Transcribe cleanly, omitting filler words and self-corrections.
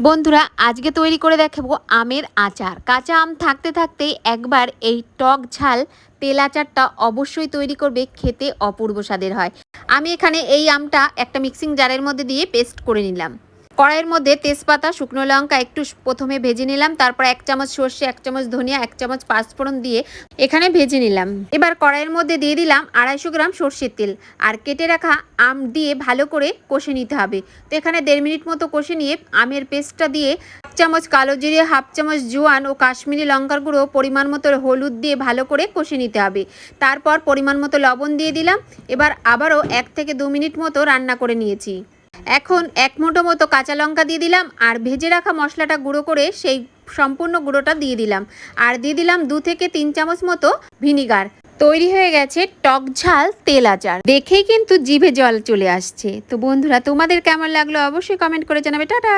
বন্ধুরা আজকে তৈরি করে দেখাবো আমের আচার। কাঁচা আম থাকতে থাকতেই একবার এই টক ঝাল তেল আচারটা অবশ্যই তৈরি করবে, খেতে অপূর্ব স্বাদের হয়। আমি এখানে এই আমটা একটা মিক্সিং জারের মধ্যে দিয়ে পেস্ট করে নিলাম। কড়াইয়ের মধ্যে তেজপাতা, শুকনো লঙ্কা একটু প্রথমে ভেজে নিলাম, তারপর 1 চামচ সর্ষে, 1 চামচ ধনিয়া, 1 চামচ পাঁচফোড়ন দিয়ে এখানে ভেজে নিলাম। এবার কড়াইয়ের মধ্যে দিয়ে দিলাম 250 গ্রাম সর্ষের তেল আর কেটে রাখা আম দিয়ে ভালো করে কষে নিতে হবে। তো এখানে 1.5 মিনিট মতো কষে নিয়ে আমের পেস্টটা দিয়ে 1 চামচ কালো জিরে, 1/2 চামচ জোয়ান ও কাশ্মীরি লঙ্কার গুঁড়ো, পরিমাণ মতো হলুদ দিয়ে ভালো করে কষে নিতে হবে। তারপর পরিমাণ মতো লবণ দিয়ে দিলাম। এবার আবারও 1 থেকে 2 মিনিট মতো রান্না করে নিয়েছি। এখন 1 মুঠো মতো কাঁচা লঙ্কা দিয়ে দিলাম আর ভেজে রাখা মশলাটা গুঁড়ো করে সেই সম্পূর্ণ গুঁড়োটা দিয়ে দিলাম আর দিয়ে দিলাম 2 থেকে 3 চামচ মতো ভিনিগার। তৈরি হয়ে গেছে টক ঝাল তেল আচার। দেখেই কিন্তু জিভে জল চলে আসছে। তো বন্ধুরা, তোমাদের কেমন লাগলো অবশ্যই কমেন্ট করে জানাবে। টাটা।